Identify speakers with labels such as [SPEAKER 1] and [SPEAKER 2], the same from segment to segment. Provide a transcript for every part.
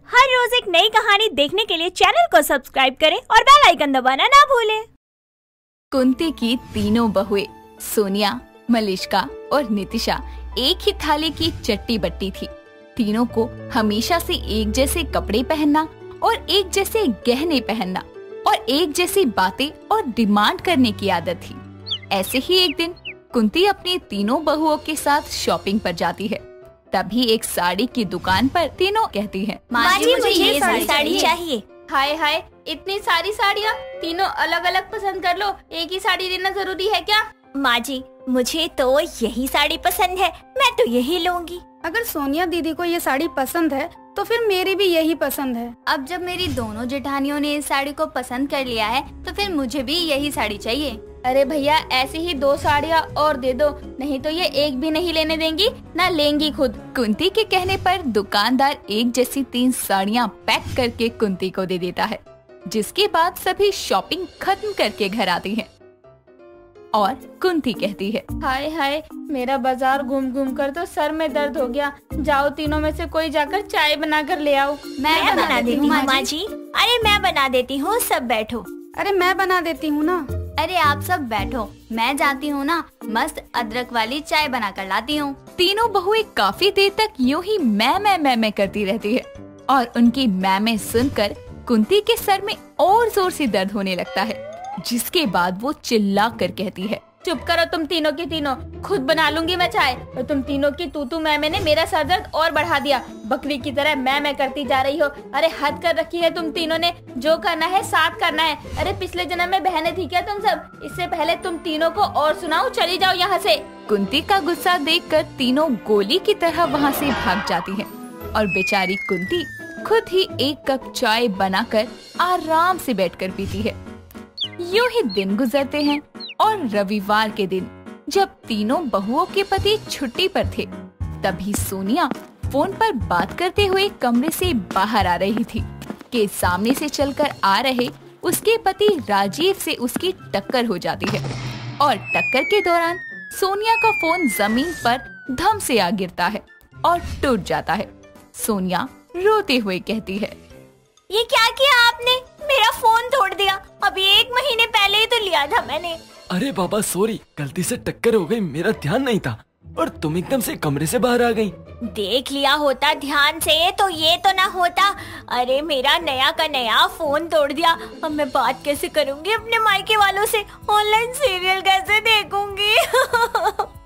[SPEAKER 1] हर रोज एक नई कहानी देखने के लिए चैनल को सब्सक्राइब करें और बेल आइकन दबाना ना भूलें।
[SPEAKER 2] कुंती की तीनों बहुएं सोनिया, मलिष्का और नितिशा एक ही थाली की चट्टी बट्टी थी। तीनों को हमेशा से एक जैसे कपड़े पहनना और एक जैसे गहने पहनना और एक जैसी बातें और डिमांड करने की आदत थी। ऐसे ही एक दिन कुंती अपनी तीनों बहुओं के साथ शॉपिंग पर जाती है। तभी एक साड़ी की दुकान पर तीनों कहती हैं,
[SPEAKER 1] माँ जी मुझे ये साड़ी चाहिए।
[SPEAKER 3] हाय हाय, इतनी सारी साड़ियाँ, तीनों अलग अलग पसंद कर लो, एक ही साड़ी लेना जरूरी है क्या?
[SPEAKER 1] माँ जी मुझे तो यही साड़ी पसंद है, मैं तो यही लूंगी।
[SPEAKER 4] अगर सोनिया दीदी को ये साड़ी पसंद है तो फिर मेरी भी यही पसंद है।
[SPEAKER 3] अब जब मेरी दोनों जेठानियों ने इस साड़ी को पसंद कर लिया है तो फिर मुझे भी यही साड़ी चाहिए। अरे भैया, ऐसी ही 2 साड़ियाँ और दे दो, नहीं तो ये एक भी नहीं लेने देंगी, ना लेंगी खुद।
[SPEAKER 2] कुंती के कहने पर दुकानदार एक जैसी 3 साड़ियाँ पैक करके कुंती को दे देता है, जिसके बाद सभी शॉपिंग खत्म करके घर आती हैं। और कुंती कहती है,
[SPEAKER 3] हाय हाय, मेरा बाजार घूम घूम कर तो सर में दर्द हो गया। जाओ तीनों में से कोई जाकर चाय बना कर ले आओ।
[SPEAKER 1] मैं बना देती हूँ माँ जी। अरे मैं बना देती हूँ, सब बैठो।
[SPEAKER 4] अरे मैं बना देती हूँ ना।
[SPEAKER 3] अरे आप सब बैठो, मैं जाती हूँ ना, मस्त अदरक वाली चाय बना कर लाती हूँ।
[SPEAKER 2] तीनों बहुएं काफी देर तक यूं ही मैं करती रहती है और उनकी मैं सुनकर कुंती के सर में और जोर से दर्द होने लगता है, जिसके बाद वो चिल्ला कर कहती है,
[SPEAKER 3] चुप करो तुम तीनों की तीनों, खुद बना लूंगी मैं चाय। और तुम तीनों की तू मैं ने मेरा सर दर्द और बढ़ा दिया। बकरी की तरह मैं करती जा रही हो। अरे हद कर रखी है तुम तीनों ने, जो करना है साथ करना है। अरे पिछले जन्म में बहनें थी क्या तुम सब? इससे पहले तुम तीनों को और सुनाओ, चली जाओ यहाँ से।
[SPEAKER 2] कुंती का गुस्सा देखकर तीनों गोली की तरह वहाँ से भाग जाती है और बेचारी कुंती खुद ही एक कप चाय बनाकर आराम से बैठकर पीती है। यूं ही दिन गुजरते हैं और रविवार के दिन जब तीनों बहुओं के पति छुट्टी पर थे, तभी सोनिया फोन पर बात करते हुए कमरे से बाहर आ रही थी कि सामने से चलकर आ रहे उसके पति राजीव से उसकी टक्कर हो जाती है और टक्कर के दौरान सोनिया का फोन जमीन पर धम से आ गिरता है और टूट जाता है। सोनिया रोते हुए कहती है,
[SPEAKER 1] ये क्या किया आपने? मेरा फोन तोड़ दिया। अभी 1 महीने पहले ही तो लिया था मैंने।
[SPEAKER 5] अरे बाबा सॉरी, गलती से टक्कर हो गई, मेरा ध्यान नहीं था और तुम एकदम से कमरे से बाहर आ गई।
[SPEAKER 1] देख लिया होता ध्यान से तो ये तो ना होता। अरे मेरा नया का नया फोन तोड़ दिया। अब मैं बात कैसे करूंगी अपने मायके वालों से? ऑनलाइन सीरियल कैसे देखूंगी?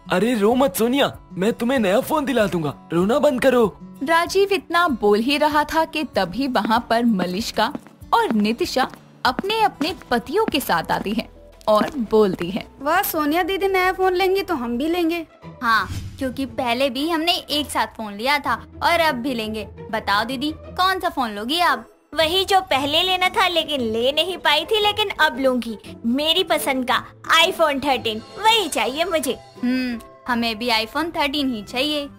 [SPEAKER 5] अरे रो मत सोनिया, मैं तुम्हें नया फोन दिला दूंगा, रोना बंद करो।
[SPEAKER 2] राजीव इतना बोल ही रहा था कि तभी वहाँ पर मलिष्का और नितिशा अपने अपने पतियों के साथ आती हैं और बोलती हैं,
[SPEAKER 4] वाह सोनिया दीदी नया फोन लेंगी तो हम भी लेंगे।
[SPEAKER 3] हाँ, क्योंकि पहले भी हमने एक साथ फोन लिया था और अब भी लेंगे। बताओ दीदी, कौन सा फोन लोगी आप?
[SPEAKER 1] वही जो पहले लेना था लेकिन ले नहीं पाई थी, लेकिन अब लूंगी। मेरी पसंद का iPhone 13 वही चाहिए मुझे।
[SPEAKER 3] हमें भी iPhone 13 ही चाहिए।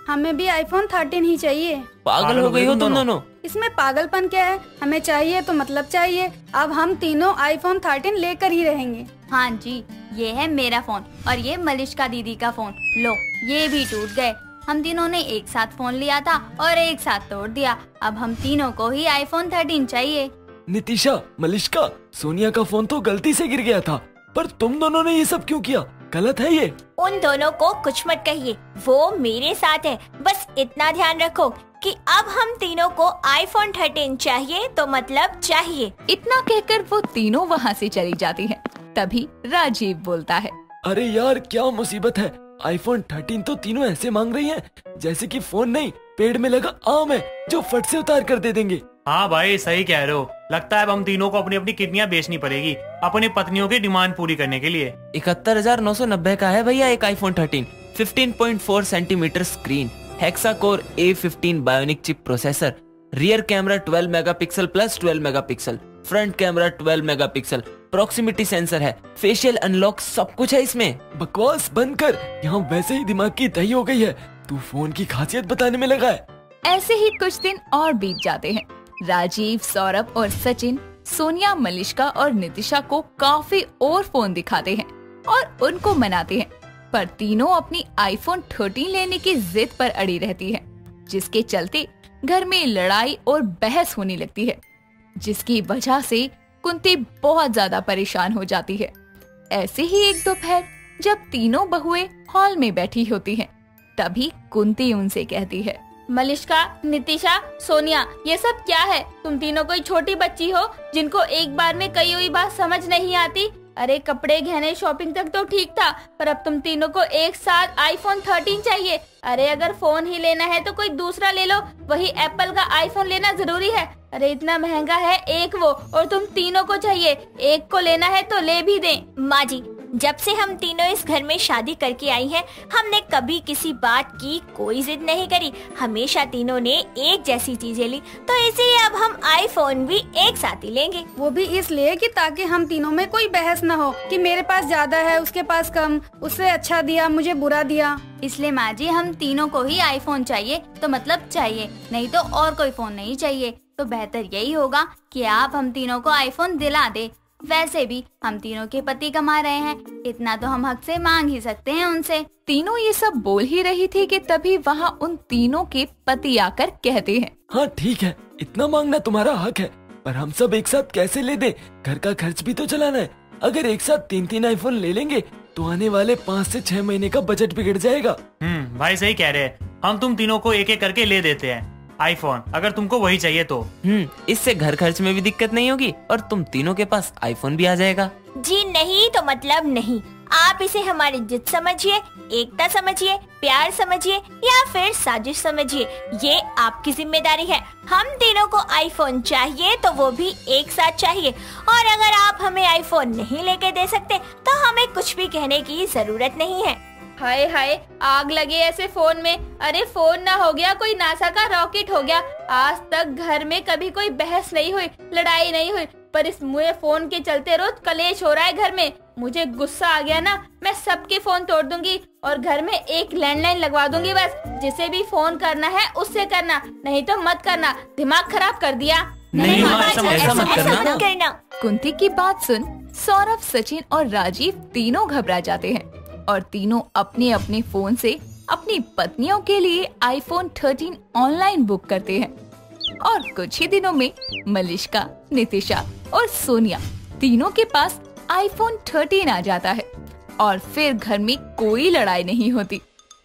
[SPEAKER 4] हमें भी iPhone 13 ही चाहिए।
[SPEAKER 5] पागल हो गई हो तुम दोनों?
[SPEAKER 4] इसमें पागलपन क्या है? हमें चाहिए तो मतलब चाहिए। अब हम तीनों iPhone 13 लेकर ही रहेंगे।
[SPEAKER 3] हाँ जी, ये है मेरा फोन और ये मलिष्का दीदी का फोन। लो, ये भी टूट गए। हम तीनों ने एक साथ फोन लिया था और एक साथ तोड़ दिया। अब हम तीनों को ही iPhone 13 चाहिए।
[SPEAKER 5] नितिशा, मलिष्का, सोनिया का फोन तो गलती से गिर गया था, पर तुम दोनों ने ये सब क्यों किया? गलत है ये।
[SPEAKER 1] उन दोनों को कुछ मत कहिए, वो मेरे साथ है। बस इतना ध्यान रखो कि अब हम तीनों को iPhone 13 चाहिए तो मतलब चाहिए।
[SPEAKER 2] इतना कहकर वो तीनों वहाँ से चली जाती हैं। तभी राजीव बोलता है,
[SPEAKER 5] अरे यार क्या मुसीबत है, iPhone 13 तो तीनों ऐसे मांग रही हैं जैसे कि फोन नहीं, पेड़ में लगा आम है जो फट से उतार कर दे देंगे।
[SPEAKER 6] हाँ भाई, सही कह रहे हो। लगता है अब हम तीनों को अपनी अपनी किडनियां बेचनी पड़ेगी अपनी पत्नियों की डिमांड पूरी करने के लिए।
[SPEAKER 7] 71,990 का है भैया एक iPhone 13, 15.4 centimetre screen, hexa core A15 bionic chip processor, rear camera 12 megapixel plus 12 megapixel, front camera 12 megapixel, proximity sensor है, फेशियल अनलॉक, सब कुछ है इसमें।
[SPEAKER 5] बकवास बंद कर, यहाँ वैसे ही दिमाग की दही हो गई है, तू फोन की खासियत बताने में लगा है।
[SPEAKER 2] ऐसे ही कुछ दिन और बीत जाते हैं। राजीव, सौरभ और सचिन सोनिया, मलिष्का और नितिशा को काफी और फोन दिखाते हैं और उनको मनाते हैं, पर तीनों अपनी iPhone 13 लेने की जिद पर अड़ी रहती हैं, जिसके चलते घर में लड़ाई और बहस होने लगती है, जिसकी वजह से कुंती बहुत ज्यादा परेशान हो जाती है। ऐसे ही एक दोपहर जब तीनों बहुएं हॉल में बैठी होती हैं, तभी कुंती उनसे कहती है,
[SPEAKER 3] मलिष्का, नितिशा, सोनिया, ये सब क्या है? तुम तीनों कोई छोटी बच्ची हो जिनको एक बार में कई हुई बात समझ नहीं आती? अरे कपड़े, गहने, शॉपिंग तक तो ठीक था, पर अब तुम तीनों को एक साथ आईफोन 13 चाहिए। अरे अगर फोन ही लेना है तो कोई दूसरा ले लो, वही एप्पल का आईफोन लेना जरूरी है? अरे इतना महंगा है एक वो, और तुम तीनों को चाहिए। एक को लेना है तो ले भी दें।
[SPEAKER 1] माँ जी, जब से हम तीनों इस घर में शादी करके आई हैं, हमने कभी किसी बात की कोई जिद नहीं करी। हमेशा तीनों ने एक जैसी चीजें ली, तो इसीलिए अब हम आईफोन भी एक साथ ही लेंगे।
[SPEAKER 4] वो भी इसलिए कि ताकि हम तीनों में कोई बहस न हो कि मेरे पास ज्यादा है, उसके पास कम, उससे अच्छा दिया, मुझे बुरा दिया।
[SPEAKER 3] इसलिए माँ जी, हम तीनों को ही आईफोन चाहिए तो मतलब चाहिए, नहीं तो और कोई फोन नहीं चाहिए। तो बेहतर यही होगा कि आप हम तीनों को आईफोन दिला दे। वैसे भी हम तीनों के पति कमा रहे हैं, इतना तो हम हक से मांग ही सकते हैं उनसे।
[SPEAKER 2] तीनों ये सब बोल ही रही थी कि तभी वहाँ उन तीनों के पति आकर कहते हैं,
[SPEAKER 5] हाँ ठीक है, इतना मांगना तुम्हारा हक है, पर हम सब एक साथ कैसे ले दे? घर का खर्च भी तो चलाना है। अगर एक साथ 3-3 आईफोन ले लेंगे तो आने वाले 5 से 6 महीने का बजट बिगड़ जाएगा।
[SPEAKER 6] भाई सही कह रहे हैं। हम तुम तीनों को एक एक करके ले देते हैं आईफोन, अगर तुमको वही चाहिए तो।
[SPEAKER 7] इससे घर खर्च में भी दिक्कत नहीं होगी और तुम तीनों के पास आईफोन भी आ जाएगा।
[SPEAKER 1] जी नहीं तो मतलब नहीं। आप इसे हमारी जिद समझिए, एकता समझिए, प्यार समझिए या फिर साजिश समझिए, ये आपकी जिम्मेदारी है। हम तीनों को आईफोन चाहिए तो वो भी एक साथ चाहिए, और अगर आप हमें आईफोन नहीं लेके दे सकते तो हमें कुछ भी कहने की जरूरत नहीं है।
[SPEAKER 3] हाय हाय, आग लगे ऐसे फोन में। अरे फोन ना हो गया कोई नासा का रॉकेट हो गया। आज तक घर में कभी कोई बहस नहीं हुई, लड़ाई नहीं हुई, पर इस मुझे फोन के चलते रोज कलेश हो रहा है घर में। मुझे गुस्सा आ गया ना, मैं सबके फोन तोड़ दूंगी और घर में एक लैंडलाइन लगवा दूंगी। बस जिसे भी फोन करना है उससे करना, नहीं तो मत करना। दिमाग खराब कर दिया।
[SPEAKER 7] नहीं, ऐसा मत करना।
[SPEAKER 2] कुंती की बात सुन सौरभ, सचिन और राजीव तीनों घबरा जाते हैं और तीनों अपने अपने फोन से अपनी पत्नियों के लिए आईफोन 13 ऑनलाइन बुक करते हैं। और कुछ ही दिनों में मलिष्का, नितिशा और सोनिया तीनों के पास आईफोन 13 आ जाता है और फिर घर में कोई लड़ाई नहीं होती।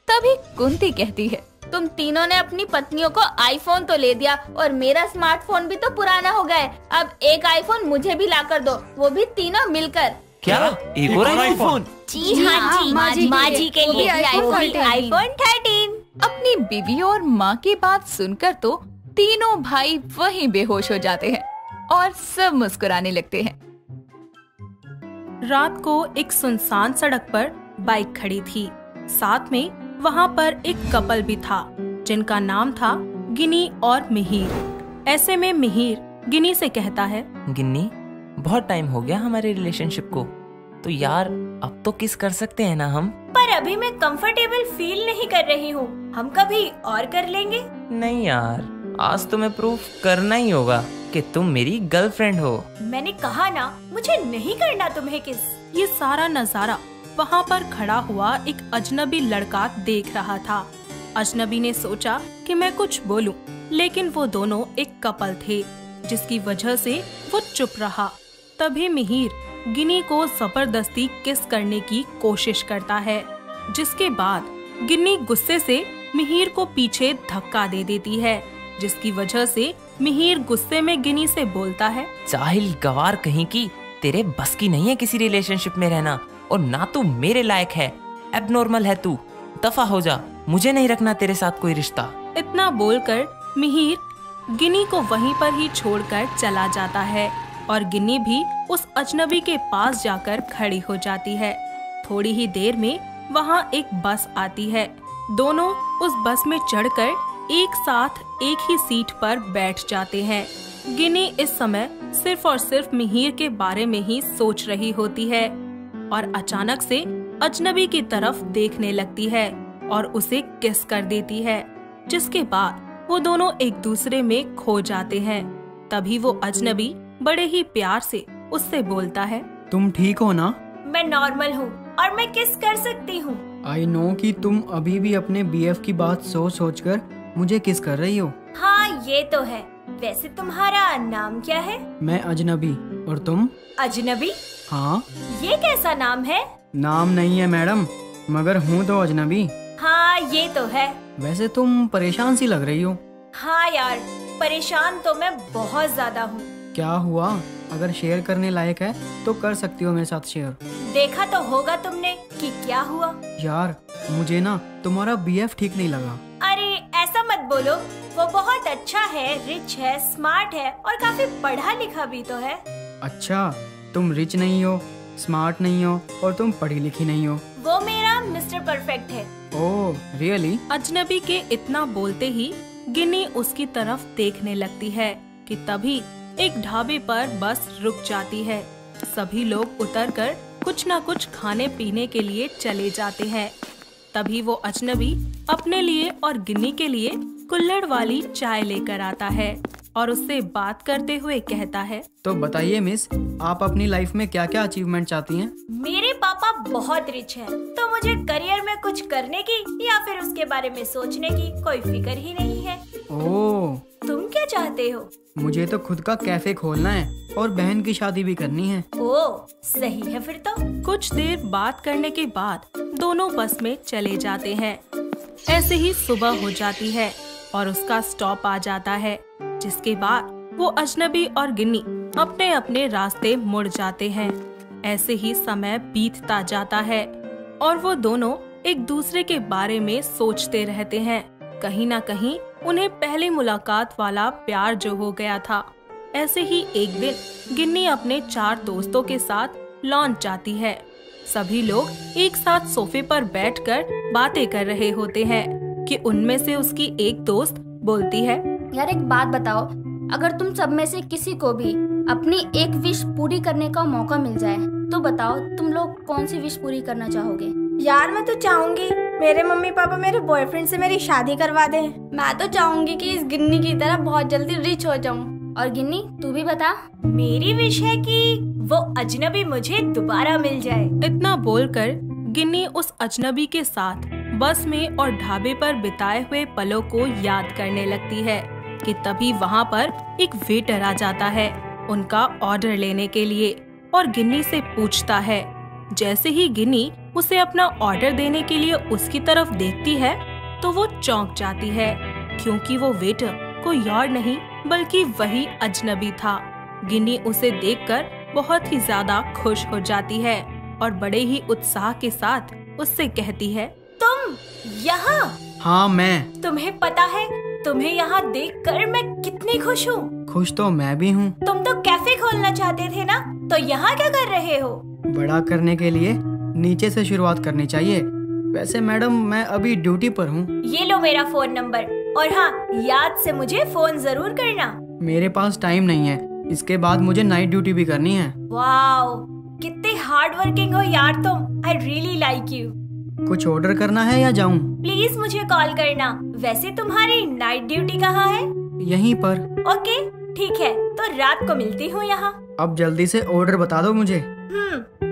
[SPEAKER 2] तभी कुंती कहती है,
[SPEAKER 3] तुम तीनों ने अपनी पत्नियों को आईफोन तो ले दिया और मेरा स्मार्टफोन भी तो पुराना हो गया है। अब एक आईफोन मुझे भी लाकर दो, वो भी तीनों मिलकर।
[SPEAKER 7] क्या एक और आईफोन?
[SPEAKER 1] जी हाँ जी, माँ जी के लिए आईफोन 13।
[SPEAKER 2] अपनी बीवी और माँ की बात सुनकर तो तीनों भाई वहीं बेहोश हो जाते हैं और सब मुस्कुराने लगते हैं।
[SPEAKER 8] रात को एक सुनसान सड़क पर बाइक खड़ी थी। साथ में वहाँ पर एक कपल भी था जिनका नाम था गिनी और मिहिर। ऐसे में मिहिर गिनी से कहता है,
[SPEAKER 7] गिन्नी, बहुत टाइम हो गया हमारे रिलेशनशिप को, तो यार अब तो किस कर सकते हैं ना हम।
[SPEAKER 1] पर अभी मैं कंफर्टेबल फील नहीं कर रही हूँ, हम कभी और कर लेंगे।
[SPEAKER 7] नहीं यार, आज तुम्हें प्रूफ करना ही होगा कि तुम मेरी गर्लफ्रेंड हो।
[SPEAKER 1] मैंने कहा ना, मुझे नहीं करना तुम्हें किस।
[SPEAKER 8] ये सारा नजारा वहाँ पर खड़ा हुआ एक अजनबी लड़का देख रहा था। अजनबी ने सोचा कि मैं कुछ बोलूं, लेकिन वो दोनों एक कपल थे, जिसकी वजह से वो चुप रहा। तभी मिहिर गिनी को जबरदस्ती किस करने की कोशिश करता है, जिसके बाद गिनी गुस्से से मिहिर को पीछे धक्का दे देती है, जिसकी वजह से मिहिर गुस्से में गिनी से बोलता है,
[SPEAKER 7] जाहिल गवार कहीं की, तेरे बस की नहीं है किसी रिलेशनशिप में रहना, और ना तू मेरे लायक है। एबनॉर्मल है तू, दफा हो जा, मुझे नहीं रखना तेरे साथ कोई रिश्ता।
[SPEAKER 8] इतना बोलकर मिहिर गिनी को वहीं पर ही छोड़कर चला जाता है और गिनी भी उस अजनबी के पास जाकर खड़ी हो जाती है। थोड़ी ही देर में वहाँ एक बस आती है। दोनों उस बस में चढ़कर एक साथ एक ही सीट पर बैठ जाते हैं। गिनी इस समय सिर्फ और सिर्फ मिहिर के बारे में ही सोच रही होती है और अचानक से अजनबी की तरफ देखने लगती है और उसे किस कर देती है, जिसके बाद वो दोनों एक दूसरे में खो जाते हैं। तभी वो अजनबी बड़े ही प्यार से उससे बोलता है,
[SPEAKER 9] तुम ठीक हो ना?
[SPEAKER 1] मैं नॉर्मल हूँ और मैं किस कर सकती हूँ।
[SPEAKER 9] आई नो कि तुम अभी भी अपने बीएफ की बात सोच सोच कर मुझे किस कर रही हो।
[SPEAKER 1] हाँ ये तो है। वैसे तुम्हारा नाम क्या है?
[SPEAKER 9] मैं अजनबी। और तुम?
[SPEAKER 1] अजनबी?
[SPEAKER 9] हाँ।
[SPEAKER 1] ये कैसा नाम है?
[SPEAKER 9] नाम नहीं है मैडम, मगर हूँ तो अजनबी।
[SPEAKER 1] हाँ ये तो है।
[SPEAKER 9] वैसे तुम परेशान सी लग रही हो।
[SPEAKER 1] हाँ यार, परेशान तो मैं बहुत ज्यादा हूँ।
[SPEAKER 9] क्या हुआ? अगर शेयर करने लायक है तो कर सकती हो मेरे साथ शेयर।
[SPEAKER 1] देखा तो होगा तुमने कि क्या हुआ।
[SPEAKER 9] यार मुझे ना तुम्हारा बीएफ ठीक नहीं लगा।
[SPEAKER 1] अरे ऐसा मत बोलो, वो बहुत अच्छा है, रिच है, स्मार्ट है और काफी पढ़ा लिखा भी तो है।
[SPEAKER 9] अच्छा, तुम रिच नहीं हो, स्मार्ट नहीं हो और तुम पढ़ी लिखी नहीं हो।
[SPEAKER 1] वो मेरा मिस्टर परफेक्ट है।
[SPEAKER 9] Oh really?
[SPEAKER 8] अजनबी के इतना बोलते ही गिन्नी उसकी तरफ देखने लगती है कि तभी एक ढाबे पर बस रुक जाती है। सभी लोग उतरकर कुछ न कुछ खाने पीने के लिए चले जाते हैं। तभी वो अजनबी अपने लिए और गिन्नी के लिए कुल्हड़ वाली चाय लेकर आता है और उससे बात करते हुए कहता है,
[SPEAKER 9] तो बताइए मिस, आप अपनी लाइफ में क्या क्या अचीवमेंट चाहती हैं?
[SPEAKER 1] मेरे पापा बहुत रिच हैं, तो मुझे करियर में कुछ करने की या फिर उसके बारे में सोचने की कोई फिक्र ही नहीं है।
[SPEAKER 9] ओह,
[SPEAKER 1] तुम क्या चाहते हो?
[SPEAKER 9] मुझे तो खुद का कैफे खोलना है और बहन की शादी भी करनी है।
[SPEAKER 1] ओह सही है फिर तो।
[SPEAKER 8] कुछ देर बात करने के बाद दोनों बस में चले जाते हैं। ऐसे ही सुबह हो जाती है और उसका स्टॉप आ जाता है, जिसके बाद वो अजनबी और गिन्नी अपने अपने रास्ते मुड़ जाते हैं। ऐसे ही समय बीतता जाता है और वो दोनों एक दूसरे के बारे में सोचते रहते हैं। कहीं ना कहीं उन्हें पहली मुलाकात वाला प्यार जो हो गया था। ऐसे ही एक दिन गिन्नी अपने 4 दोस्तों के साथ लॉन्च जाती है। सभी लोग एक साथ सोफे पर बैठकर बातें कर रहे होते हैं कि उनमें से उसकी एक दोस्त बोलती है,
[SPEAKER 3] यार एक बात बताओ, अगर तुम सब में से किसी को भी अपनी एक विश पूरी करने का मौका मिल जाए तो बताओ तुम लोग कौन सी विश पूरी करना चाहोगे?
[SPEAKER 10] यार मैं तो चाहूंगी मेरे मम्मी पापा मेरे बॉयफ्रेंड से मेरी शादी करवा दें।
[SPEAKER 3] मैं तो चाहूंगी कि इस गिन्नी की तरह बहुत जल्दी रिच हो जाऊं। और गिन्नी तू भी बता।
[SPEAKER 1] मेरी विश है कि वो अजनबी मुझे दोबारा मिल जाए।
[SPEAKER 8] इतना बोलकर गिन्नी उस अजनबी के साथ बस में और ढाबे पर बिताए हुए पलों को याद करने लगती है कि तभी वहाँ पर एक वेटर आ जाता है उनका ऑर्डर लेने के लिए और गिन्नी से पूछता है। जैसे ही गिन्नी उसे अपना ऑर्डर देने के लिए उसकी तरफ देखती है तो वो चौंक जाती है, क्योंकि वो वेटर कोई और नहीं बल्कि वही अजनबी था। गिन्नी उसे देखकर बहुत ही ज्यादा खुश हो जाती है और बड़े ही उत्साह के साथ उससे कहती है,
[SPEAKER 1] तुम यहाँ?
[SPEAKER 9] हाँ मैं।
[SPEAKER 1] तुम्हें पता है तुम्हें यहाँ देखकर मैं कितनी खुश हूँ।
[SPEAKER 9] खुश तो मैं भी हूँ।
[SPEAKER 1] तुम तो कैफे खोलना चाहते थे ना, तो यहाँ क्या कर रहे हो?
[SPEAKER 9] बड़ा करने के लिए नीचे से शुरुआत करनी चाहिए। वैसे मैडम मैं अभी ड्यूटी पर हूँ।
[SPEAKER 1] ये लो मेरा फोन नंबर और हाँ, याद से मुझे फोन जरूर करना।
[SPEAKER 9] मेरे पास टाइम नहीं है, इसके बाद मुझे नाइट ड्यूटी भी करनी है।
[SPEAKER 1] वाओ, कितने हार्ड वर्किंग हो यार तुम। I really like you.
[SPEAKER 9] कुछ ऑर्डर करना है या जाऊँ?
[SPEAKER 1] प्लीज मुझे कॉल करना। वैसे तुम्हारी नाइट ड्यूटी कहाँ है?
[SPEAKER 9] यहीं पर।
[SPEAKER 1] ओके ठीक है, तो रात को मिलती हूँ यहाँ।
[SPEAKER 9] अब जल्दी से ऑर्डर बता दो मुझे।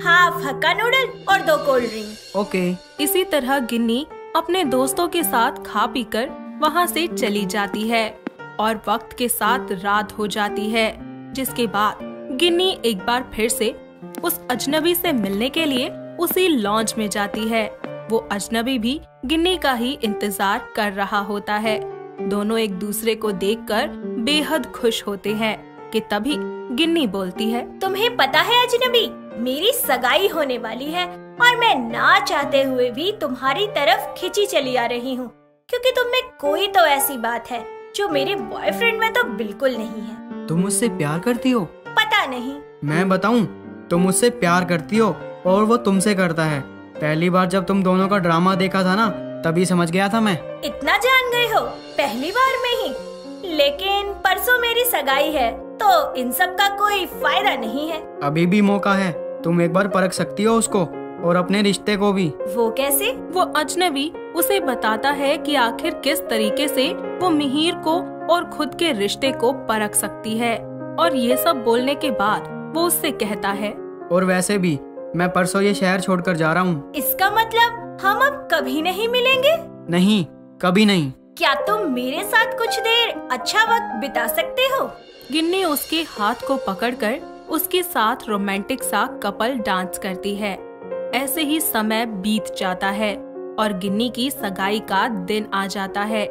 [SPEAKER 1] हाफ हक्का नूडल और 2 कोल्ड ड्रिंक।
[SPEAKER 9] ओके।
[SPEAKER 8] इसी तरह गिन्नी अपने दोस्तों के साथ खा पीकर वहाँ से चली जाती है और वक्त के साथ रात हो जाती है, जिसके बाद गिन्नी एक बार फिर से उस अजनबी से मिलने के लिए उसी लॉन्च में जाती है। वो अजनबी भी गिन्नी का ही इंतजार कर रहा होता है। दोनों एक दूसरे को देखकर बेहद खुश होते हैं कि तभी गिन्नी बोलती है,
[SPEAKER 1] तुम्हें पता है अजनबी, मेरी सगाई होने वाली है और मैं ना चाहते हुए भी तुम्हारी तरफ खिंची चली आ रही हूँ, क्योंकि तुम में कोई तो ऐसी बात है जो मेरे बॉयफ्रेंड में तो बिल्कुल नहीं है।
[SPEAKER 9] तुम मुझसे प्यार करती हो?
[SPEAKER 1] पता नहीं।
[SPEAKER 9] मैं बताऊं, तुम मुझसे प्यार करती हो और वो तुमसे करता है। पहली बार जब तुम दोनों का ड्रामा देखा था ना, तभी समझ गया था मैं।
[SPEAKER 1] इतना जान गए हो पहली बार में ही? लेकिन परसों मेरी सगाई है, तो इन सब का कोई फायदा नहीं है।
[SPEAKER 9] अभी भी मौका है, तुम एक बार परख सकती हो उसको और अपने रिश्ते को भी।
[SPEAKER 1] वो कैसे?
[SPEAKER 8] वो अजनबी उसे बताता है कि आखिर किस तरीके से वो मिहिर को और खुद के रिश्ते को परख सकती है। और ये सब बोलने के बाद वो उससे कहता है,
[SPEAKER 9] और वैसे भी मैं परसों ये शहर छोड़कर जा रहा हूँ।
[SPEAKER 1] इसका मतलब हम अब कभी नहीं मिलेंगे?
[SPEAKER 9] नहीं, कभी नहीं।
[SPEAKER 1] क्या तुम मेरे साथ कुछ देर अच्छा वक्त बिता सकते हो?
[SPEAKER 8] गिन्नी उसके हाथ को पकड़कर उसके साथ रोमांटिक सा कपल डांस करती है। ऐसे ही समय बीत जाता है और गिन्नी की सगाई का दिन आ जाता है।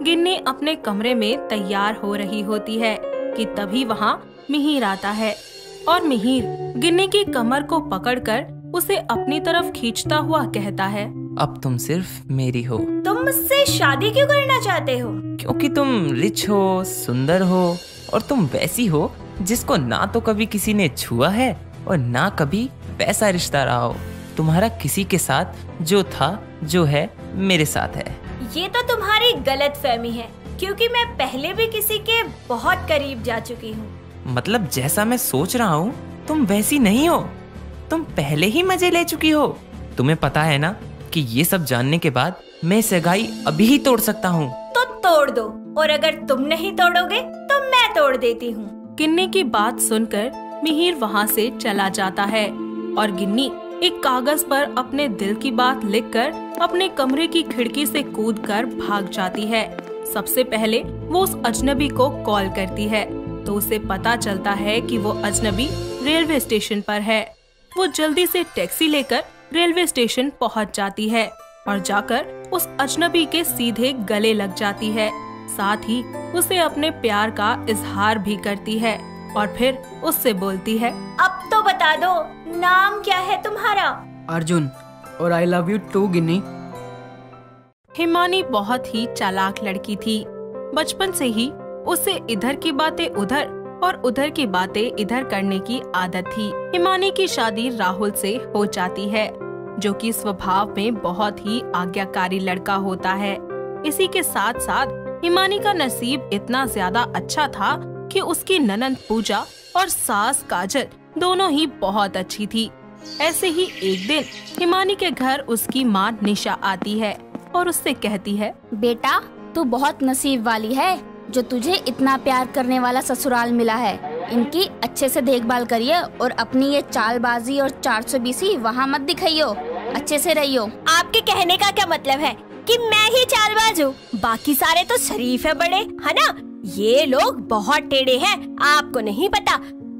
[SPEAKER 8] गिन्नी अपने कमरे में तैयार हो रही होती है कि तभी वहाँ मिहिर आता है और मिहिर गिन्नी की कमर को पकड़कर उसे अपनी तरफ खींचता हुआ कहता है,
[SPEAKER 7] अब तुम सिर्फ मेरी हो।
[SPEAKER 1] तुम मुझसे शादी क्यों करना चाहते हो?
[SPEAKER 7] क्योंकि तुम रिच हो, सुंदर हो और तुम वैसी हो जिसको ना तो कभी किसी ने छुआ है और ना कभी वैसा रिश्ता रहा हो। तुम्हारा किसी के साथ जो था, जो है, मेरे साथ है।
[SPEAKER 1] ये तो तुम्हारी गलतफहमी है, क्योंकि मैं पहले भी किसी के बहुत करीब जा चुकी हूँ।
[SPEAKER 7] मतलब जैसा मैं सोच रहा हूँ तुम वैसी नहीं हो। तुम पहले ही मजे ले चुकी हो। तुम्हें पता है ना कि ये सब जानने के बाद मैं सगाई अभी ही तोड़ सकता हूँ।
[SPEAKER 1] तो तोड़ दो, और अगर तुम नहीं तोड़ोगे तो मैं तोड़ देती हूँ।
[SPEAKER 8] गिन्नी की बात सुनकर मिहिर वहाँ से चला जाता है और गिन्नी एक कागज पर अपने दिल की बात लिखकर अपने कमरे की खिड़की से कूदकर भाग जाती है। सबसे पहले वो उस अजनबी को कॉल करती है तो उसे पता चलता है कि वो अजनबी रेलवे स्टेशन पर है। वो जल्दी से टैक्सी लेकर रेलवे स्टेशन पहुंच जाती है और जाकर उस अजनबी के सीधे गले लग जाती है। साथ ही उसे अपने प्यार का इजहार भी करती है और फिर उससे बोलती है,
[SPEAKER 1] अब तो बता दो, नाम क्या है तुम्हारा?
[SPEAKER 9] अर्जुन, और आई लव यू टू गिन्नी।
[SPEAKER 8] हिमानी बहुत ही चालाक लड़की थी। बचपन से ही उसे इधर की बातें उधर और उधर की बातें इधर करने की आदत थी। हिमानी की शादी राहुल से हो जाती है, जो कि स्वभाव में बहुत ही आज्ञाकारी लड़का होता है। इसी के साथ साथ हिमानी का नसीब इतना ज्यादा अच्छा था कि उसकी ननंद पूजा और सास काजल दोनों ही बहुत अच्छी थी। ऐसे ही एक दिन हिमानी के घर उसकी माँ निशा आती है और उससे कहती है,
[SPEAKER 3] बेटा तू बहुत नसीब वाली है जो तुझे इतना प्यार करने वाला ससुराल मिला है। इनकी अच्छे से देखभाल करिए और अपनी ये चालबाजी और 420 वहाँ मत दिखाइयो, अच्छे से रहियो।
[SPEAKER 1] आपके कहने का क्या मतलब है कि मैं ही चालबाज हूँ? बाकी सारे तो शरीफ है बड़े, है ना? ये लोग बहुत टेढ़े हैं, आपको नहीं पता।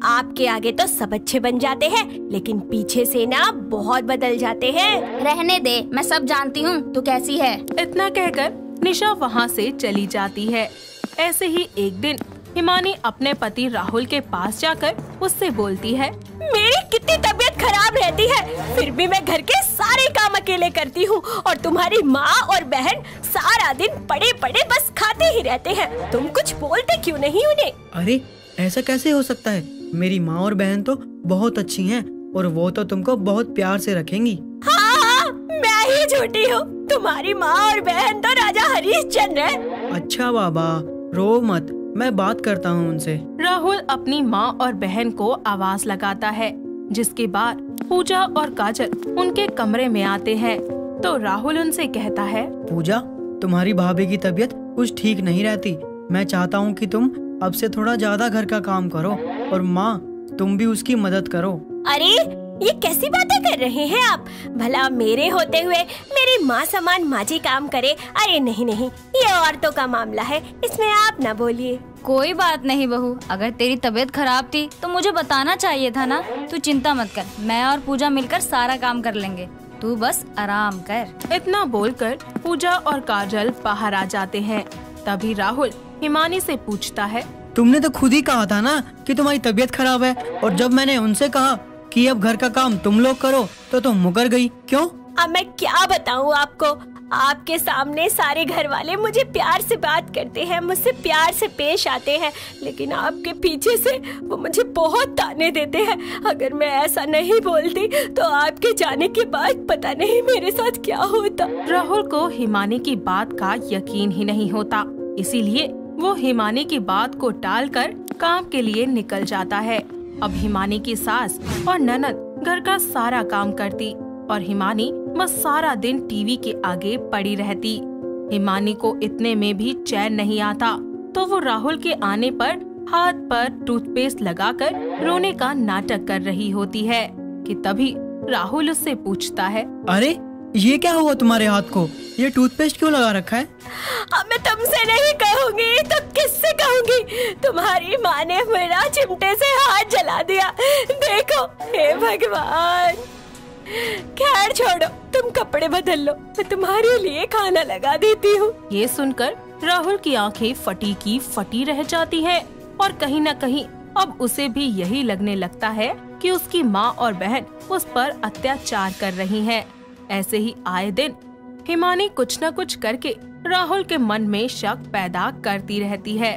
[SPEAKER 1] आपके आगे तो सब अच्छे बन जाते हैं, लेकिन पीछे से ना बहुत बदल जाते हैं।
[SPEAKER 3] रहने दे, मैं सब जानती हूँ तू कैसी है।
[SPEAKER 8] इतना कहकर निशा वहाँ से चली जाती है। ऐसे ही एक दिन हिमानी अपने पति राहुल के पास जाकर उससे बोलती है,
[SPEAKER 1] मेरी कितनी तबीयत खराब रहती है, फिर भी मैं घर के सारे काम अकेले करती हूँ और तुम्हारी माँ और बहन सारा दिन पड़े पड़े बस खाते ही रहते हैं। तुम कुछ बोलते क्यों नहीं उन्हें?
[SPEAKER 9] अरे ऐसा कैसे हो सकता है? मेरी माँ और बहन तो बहुत अच्छी हैं और वो तो तुमको बहुत प्यार से रखेंगी।
[SPEAKER 1] हाँ, मैं ही झूठी हूँ। तुम्हारी माँ और बहन तो राजा हरिश्चंद्र है।
[SPEAKER 9] अच्छा बाबा, रो मत, मैं बात करता हूँ उनसे।
[SPEAKER 8] राहुल अपनी माँ और बहन को आवाज लगाता है, जिसके बाद पूजा और काजल उनके कमरे में आते हैं। तो राहुल उनसे कहता है,
[SPEAKER 9] पूजा, तुम्हारी भाभी की तबीयत कुछ ठीक नहीं रहती। मैं चाहता हूँ कि तुम अब से थोड़ा ज्यादा घर का काम करो और माँ तुम भी उसकी मदद करो।
[SPEAKER 1] अरे ये कैसी बातें कर रहे हैं आप? भला मेरे होते हुए मेरी माँ समान माँ जी काम करे? अरे नहीं नहीं, ये औरतों का मामला है, इसमें आप ना बोलिए।
[SPEAKER 3] कोई बात नहीं बहू, अगर तेरी तबीयत खराब थी तो मुझे बताना चाहिए था ना। तू चिंता मत कर, मैं और पूजा मिलकर सारा काम कर लेंगे, तू बस आराम कर।
[SPEAKER 8] इतना बोलकर पूजा और काजल बाहर आ जाते हैं। तभी राहुल हिमानी से पूछता है,
[SPEAKER 9] तुमने तो खुद ही कहा था ना कि तुम्हारी तबीयत खराब है, और जब मैंने उनसे कहा कि अब घर का काम तुम लोग करो तो तुम मुकर गई, क्यों?
[SPEAKER 1] अब मैं क्या बताऊँ आपको? आपके सामने सारे घर वाले मुझे प्यार से बात करते हैं, मुझसे प्यार से पेश आते हैं, लेकिन आपके पीछे से वो मुझे बहुत ताने देते हैं। अगर मैं ऐसा नहीं बोलती तो आपके जाने के बाद पता नहीं मेरे साथ क्या होता।
[SPEAKER 8] राहुल को हिमानी की बात का यकीन ही नहीं होता, इसीलिए वो हिमानी की बात को टालकर काम के लिए निकल जाता है। अब हिमानी की सास और ननद घर का सारा काम करती और हिमानी बस सारा दिन टीवी के आगे पड़ी रहती। हिमानी को इतने में भी चैन नहीं आता, तो वो राहुल के आने पर हाथ पर टूथपेस्ट लगाकर रोने का नाटक कर रही होती है कि तभी राहुल उससे पूछता है,
[SPEAKER 9] अरे ये क्या हुआ तुम्हारे हाथ को? ये टूथपेस्ट क्यों लगा रखा है?
[SPEAKER 1] अब मैं तुमसे नहीं कहूँगी तो किससे कहूँगी? तुम्हारी माँ ने मेरा चिमटे से हाथ जला दिया। देखो, हे भगवान। खैर छोड़ो, तुम कपड़े बदल लो, मैं तुम्हारे लिए खाना लगा देती हूँ।
[SPEAKER 8] ये सुनकर राहुल की आंखें फटी की फटी रह जाती हैं और कहीं न कहीं अब उसे भी यही लगने लगता है कि उसकी माँ और बहन उस पर अत्याचार कर रही हैं। ऐसे ही आए दिन हिमानी कुछ न कुछ करके राहुल के मन में शक पैदा करती रहती है।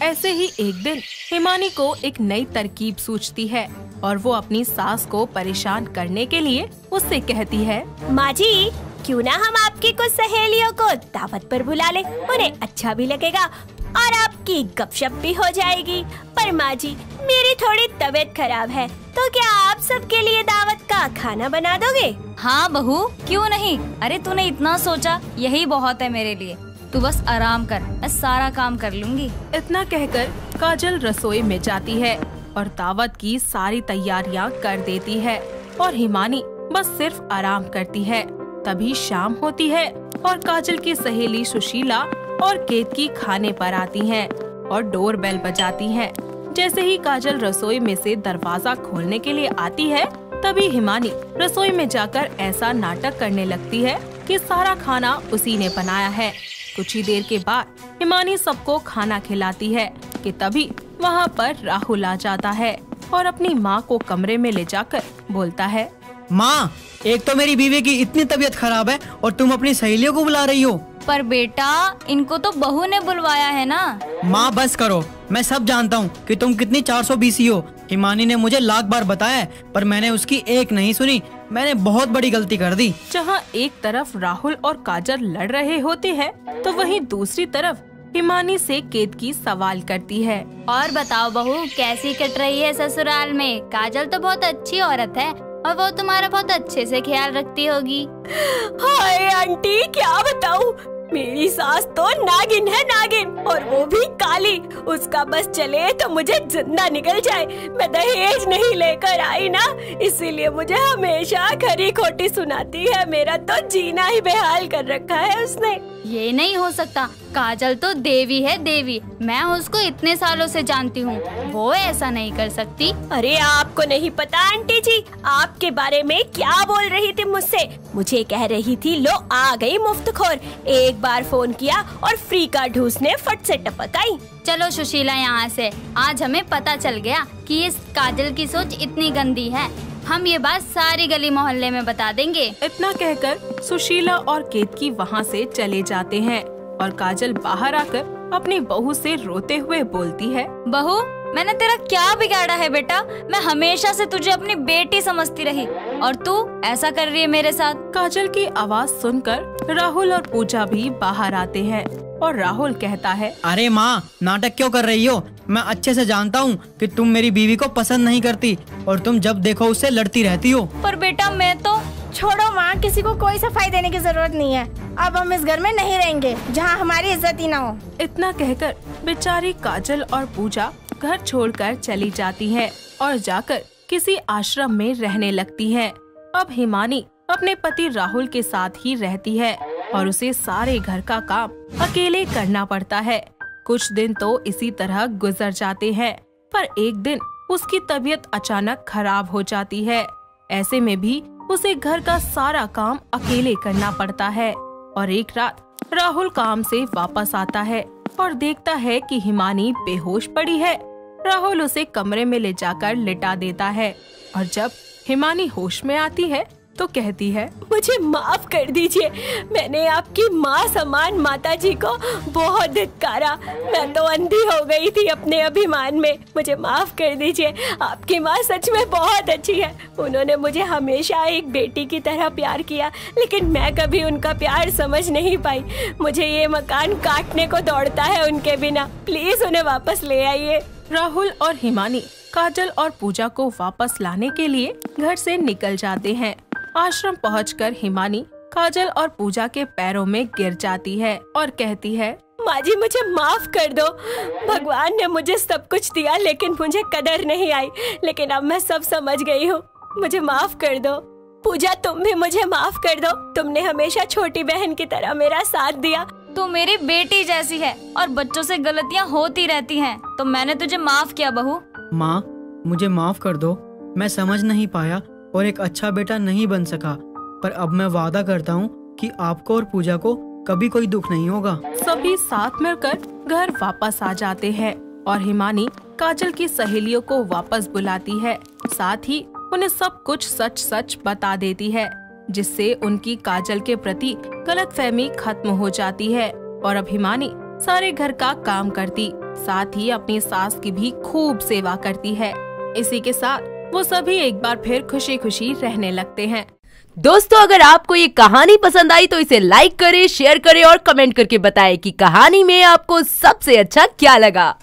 [SPEAKER 8] ऐसे ही एक दिन हिमानी को एक नई तरकीब सूझती है और वो अपनी सास को परेशान करने के लिए उससे कहती है,
[SPEAKER 1] माँ जी, क्यों ना हम आपकी कुछ सहेलियों को दावत पर बुला ले, उन्हें अच्छा भी लगेगा और आपकी गपशप भी हो जाएगी। पर माँ जी, मेरी थोड़ी तबीयत खराब है, तो क्या आप सबके लिए दावत का खाना बना दोगे?
[SPEAKER 11] हाँ बहू, क्यों नहीं। अरे तूने इतना सोचा, यही बहुत है मेरे लिए। तू बस आराम कर, मैं सारा काम कर लूंगी।
[SPEAKER 8] इतना कहकर काजल रसोई में जाती है और दावत की सारी तैयारियां कर देती है और हिमानी बस सिर्फ आराम करती है। तभी शाम होती है और काजल की सहेली सुशीला और केतकी खाने पर आती हैं और डोर बेल बजाती हैं। जैसे ही काजल रसोई में से दरवाजा खोलने के लिए आती है, तभी हिमानी रसोई में जाकर ऐसा नाटक करने लगती है कि सारा खाना उसी ने बनाया है। कुछ ही देर के बाद हिमानी सबको खाना खिलाती है कि तभी वहाँ पर राहुल आ जाता है और अपनी माँ को कमरे में ले जाकर बोलता है,
[SPEAKER 9] माँ, एक तो मेरी बीवी की इतनी तबीयत खराब है और तुम अपनी सहेलियों को बुला रही हो।
[SPEAKER 11] पर बेटा, इनको तो बहू ने बुलवाया है ना।
[SPEAKER 9] माँ बस करो, मैं सब जानता हूँ कि तुम कितनी 420 हो। हिमानी ने मुझे लाख बार बताया है, पर मैंने उसकी एक नहीं सुनी। मैंने बहुत बड़ी गलती कर दी।
[SPEAKER 8] जहाँ एक तरफ राहुल और काजल लड़ रहे होते हैं, तो वहीं दूसरी तरफ हिमानी से केतकी सवाल करती है,
[SPEAKER 11] और बताओ बहू, कैसी कट रही है ससुराल में? काजल तो बहुत अच्छी औरत है और वो तुम्हारा बहुत अच्छे से ख्याल रखती होगी।
[SPEAKER 1] हाय आंटी, क्या बताऊं, मेरी सास तो नागिन है, नागिन, और वो भी काली। उसका बस चले तो मुझे जिंदा निकल जाए। मैं दहेज नहीं लेकर आई ना, इसीलिए मुझे हमेशा खरी खोटी सुनाती है। मेरा तो जीना ही बेहाल कर रखा है उसने।
[SPEAKER 11] ये नहीं हो सकता, काजल तो देवी है, देवी। मैं उसको इतने सालों से जानती हूँ, वो ऐसा नहीं कर सकती।
[SPEAKER 1] अरे आपको नहीं पता आंटी जी, आपके बारे में क्या बोल रही थी मुझसे? मुझे कह रही थी, लो आ गई मुफ्तखोर। एक बार फोन किया और फ्री का ढूस ने फट से टपक आई।
[SPEAKER 11] चलो सुशीला यहाँ से, आज हमें पता चल गया कि इस काजल की सोच इतनी गंदी है। हम ये बात सारी गली मोहल्ले में बता देंगे।
[SPEAKER 8] इतना कहकर सुशीला और केतकी वहाँ से चले जाते हैं और काजल बाहर आकर अपनी बहू से रोते हुए बोलती है,
[SPEAKER 11] बहू, मैंने तेरा क्या बिगाड़ा है बेटा? मैं हमेशा से तुझे अपनी बेटी समझती रही और तू ऐसा कर रही है मेरे साथ।
[SPEAKER 8] काजल की आवाज सुनकर राहुल और पूजा भी बाहर आते हैं और राहुल कहता है,
[SPEAKER 9] अरे माँ, नाटक क्यों कर रही हो? मैं अच्छे से जानता हूँ कि तुम मेरी बीवी को पसंद नहीं करती और तुम जब देखो उससे लड़ती रहती हो।
[SPEAKER 11] पर बेटा, मैं तो...
[SPEAKER 10] छोड़ो माँ, किसी को कोई सफाई देने की जरूरत नहीं है। अब हम इस घर में नहीं रहेंगे जहाँ हमारी इज्जत ही ना हो।
[SPEAKER 8] इतना कहकर बेचारी काजल और पूजा घर छोड़कर चली जाती है और जाकर किसी आश्रम में रहने लगती है। अब हिमानी अपने पति राहुल के साथ ही रहती है और उसे सारे घर का काम अकेले करना पड़ता है। कुछ दिन तो इसी तरह गुजर जाते हैं, पर एक दिन उसकी तबीयत अचानक खराब हो जाती है। ऐसे में भी उसे घर का सारा काम अकेले करना पड़ता है और एक रात राहुल काम से वापस आता है और देखता है कि हिमानी बेहोश पड़ी है। राहुल उसे कमरे में ले जाकर लिटा देता है और जब हिमानी होश में आती है तो कहती है,
[SPEAKER 1] मुझे माफ कर दीजिए, मैंने आपकी माँ समान माता जी को बहुत धिक्कारा। मैं तो अंधी हो गई थी अपने अभिमान में। मुझे माफ कर दीजिए। आपकी माँ सच में बहुत अच्छी है। उन्होंने मुझे हमेशा एक बेटी की तरह प्यार किया, लेकिन मैं कभी उनका प्यार समझ नहीं पाई। मुझे ये मकान काटने को दौड़ता है उनके बिना। प्लीज उन्हें वापस ले आइए।
[SPEAKER 8] राहुल और हिमानी काजल और पूजा को वापस लाने के लिए घर से निकल जाते हैं। आश्रम पहुंचकर हिमानी काजल और पूजा के पैरों में गिर जाती है और कहती है,
[SPEAKER 1] माँ जी, मुझे माफ कर दो। भगवान ने मुझे सब कुछ दिया, लेकिन मुझे कदर नहीं आई। लेकिन अब मैं सब समझ गई हूँ, मुझे माफ कर दो। पूजा तुम भी मुझे माफ कर दो, तुमने हमेशा छोटी बहन की तरह मेरा साथ दिया।
[SPEAKER 11] तू मेरी बेटी जैसी है और बच्चों से गलतियाँ होती रहती हैं, तो मैंने तुझे माफ किया बहू।
[SPEAKER 9] माँ मुझे माफ कर दो, मैं समझ नहीं पाया और एक अच्छा बेटा नहीं बन सका, पर अब मैं वादा करता हूँ कि आपको और पूजा को कभी कोई दुख नहीं होगा।
[SPEAKER 8] सभी साथ मिलकर घर वापस आ जाते हैं और हिमानी काजल की सहेलियों को वापस बुलाती है, साथ ही उन्हें सब कुछ सच सच बता देती है, जिससे उनकी काजल के प्रति गलतफहमी खत्म हो जाती है। और अब हिमानी सारे घर का काम करती, साथ ही अपनी सास की भी खूब सेवा करती है। इसी के साथ वो सभी एक बार फिर खुशी खुशी रहने लगते हैं।
[SPEAKER 12] दोस्तों, अगर आपको ये कहानी पसंद आई तो इसे लाइक करें, शेयर करें और कमेंट करके बताएं कि कहानी में आपको सबसे अच्छा क्या लगा।